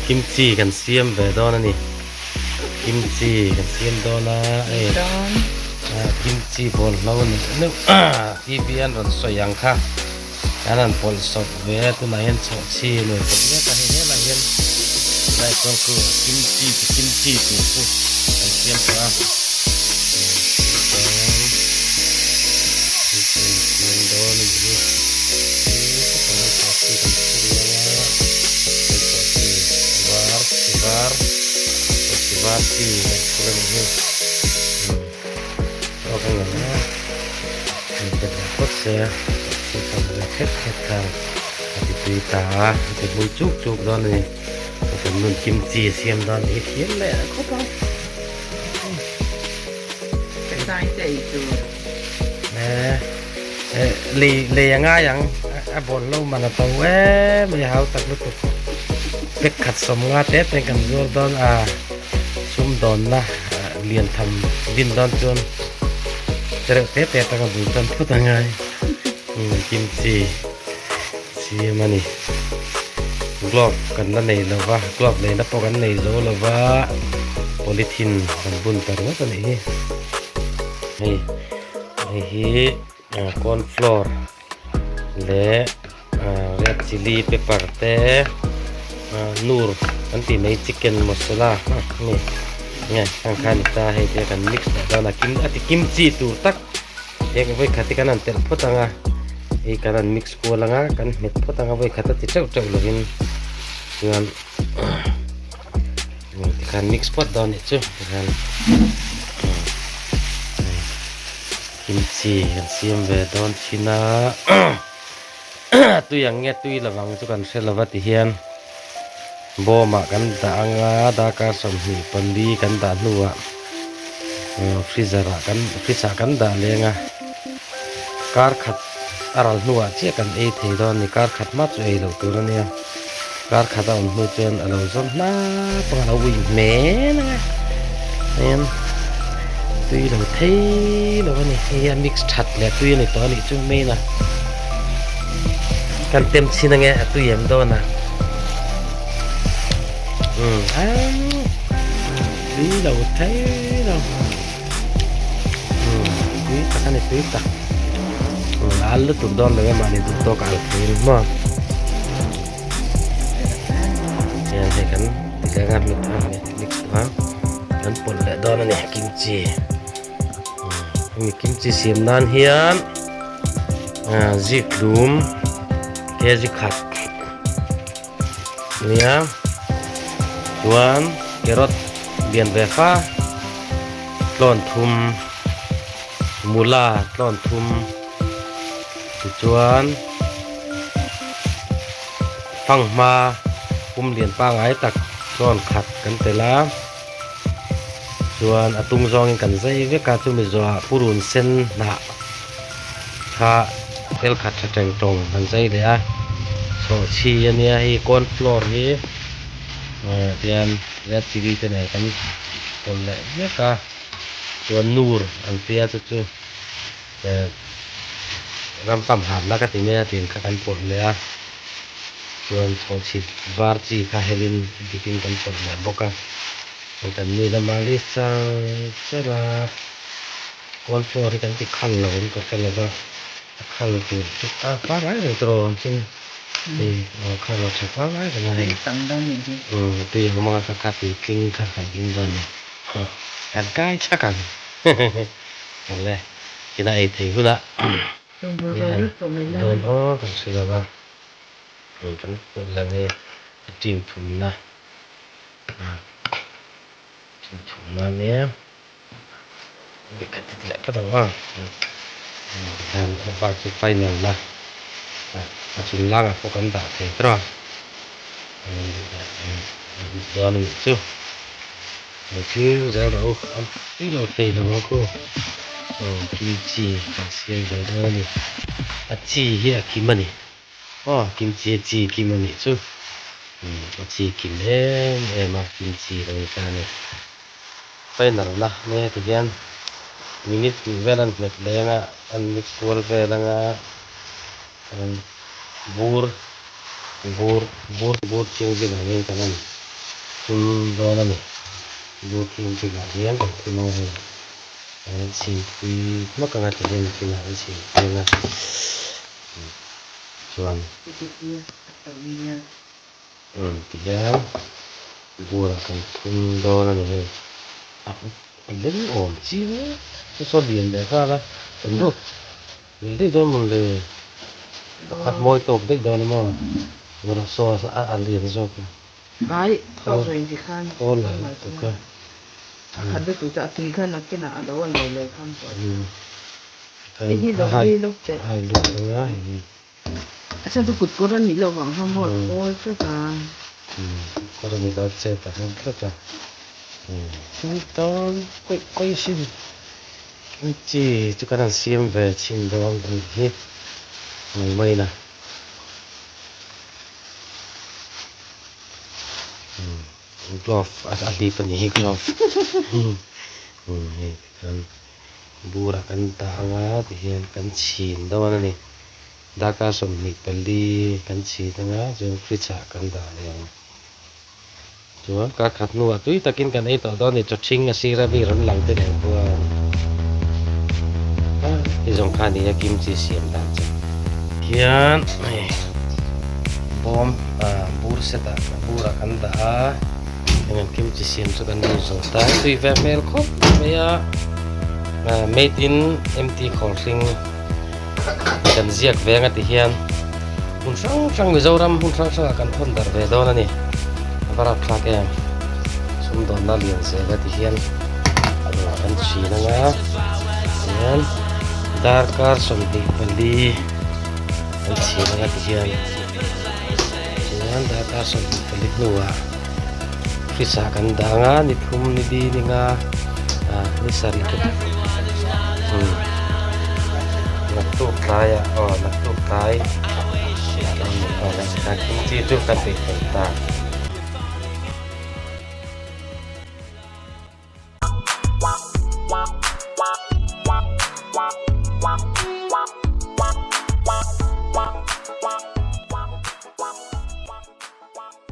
kim chi kan siam về đó nè kim chi kan siam đó là kim chi bol lâu nè nếu khi biên rồi soi yang kha cái này bol sọt về tụi này hiện sọt chi nữa nhé cái này là hiện đây con cứ kim chi tụi su kan siam qua siam đó nè Pasti kurang ini oke ya kita dapat saya kita lihat kan di berita di muncul đó này kita nun kimchi xem đó này hiếm lẽ có không cái sai chạy từ lì nga yang bon lâu mà nó tàu bây giờ hao tắc lúc cái khát sầm nga tết này cần Jordan sum don na lian tham din don chon tere te ta ka bu tan phu ta ngai kimchi si mani glove kan la nei lawa glove nei na po kan nei zo lawa polythene kan bun tar na ta nei hi corn flour le red chili pepper te nur kan ti mai chicken masala ni nghe khang khan ta hay thì cần mix đó là kimchi tu tak yang với khati kanan tel potanga e kanan mix ko langa kan met potanga với khata ti chau chau login ngan kan mix pot down itu kan kimchi kan siam về don china tu yang nghe tu là vang tu kan se lawati hian bo ma kan da anga da ka som hi pandi kan da nuwa freezer kan da lenga kar khat aral nuwa che kan e the don ni kar khat ma chu e lo tu nia kar khat on hu chen alo zon na pa lo wi me na em tui lo thei lo ni he mix that le tui ni to ni chu me na kan tem chin na nge tui em do na tí đầu thấy đâu tí ta cái này tí ta lá lứt tụt đòn rồi mà để tụt to cả thì đúng không thì cái ngăn mít mix đó cái bột lại đó này kimchi kimchi xiêm nan hiền zip đúng cái gì khác nhá tuan kerot bian befa lon thum mula lon thum tuan phang ma liền pa ngai tak lon khat kan tela tuan atung zong kan zai ve ka tu mi zo purun sen na kha tel khat teng tong kan zai le a so chi ania hi corn flour hi tian red chili thế này kan còn lại nhé cả tuần nur ăn tia chu ram tam hạt lá cái tiếng này tiếng các anh còn lại tuần thong chit var chi ka helin dikin kan còn lại boka kan ni la mali sang sera con floor thì kan ti khăn là cũng có cái là khăn thì ta phá cái rồi trên thì khăn là sẽ phá cái này tăng đó mình chứ tuy mà các vị kinh các phải kinh rồi này ăn cái chắc càng này cái này thì hư lạ rồi nó còn sự là rồi vẫn là về tìm thùng na tìm thùng na nhé bị cắt lại cái đầu à làm ba cái phay này là chúng la có cần đặt thế rồi đó là chưa chứ giờ đâu ăn tí đồ tệ đâu cô kimchi xiên rồi đó nè chi here kim này kimchi kim này chứ chi kim đấy mà kimchi rồi cái này phải nào là nè thì gian minit về lần mệt lên ăn mix vào về là bur chiên cái này cái này đó là mình vô kim thì là hiến thì nó chỉ vì mất cả ngày thì thì là chỉ nên là chuẩn Cái kia tự nhiên thì giá bùa là cái kim đó là mình mình đến ổn chứ cái số điện để ra là đúng rồi mình đi đó mình để hạt môi tôm đấy đó nó mà rồi so ăn liền cho cái tao rồi thì khăn ô là ok khăn được tụi ta thì khăn là cái nào đó anh rồi lấy khăn rồi thấy cái đâu đi lúc chết hai lúc nữa sao tôi cụt cô ra nghĩ là vàng không một ôi cái cả có được người ta chơi ta không biết ta chúng ta quay xin chỉ chúng ta đang xem về trình độ của hết ngày mai nè glove ali pa niya glove kan bura kan tanga tiyan kan chin daw na ni daka som ni pali kan chi tanga jo fricha kan da yang jo ka khat nu tu takin kan ei to do ni cho ching asira bi ron lang te ne ko izong khani ya kim chi siam dan cha hian bom bur seta bura kan da dengan kim chi siam chu kan nu zo ta tui ve mel khop ya made in empty cold drink kan ziak ve nga ti hian hun sang mi zoram hun sang kan thon dar ve do na ni bara thak em sum don na lian se ga ti hian kan chi na nga hian darkar som di pali kan chi na nga ti hian darkar som di pali nuwa frisa kan da nga ni thum ni di ni nga ni sari ko nagtuk tayo nagtuk tayo dito kasi kita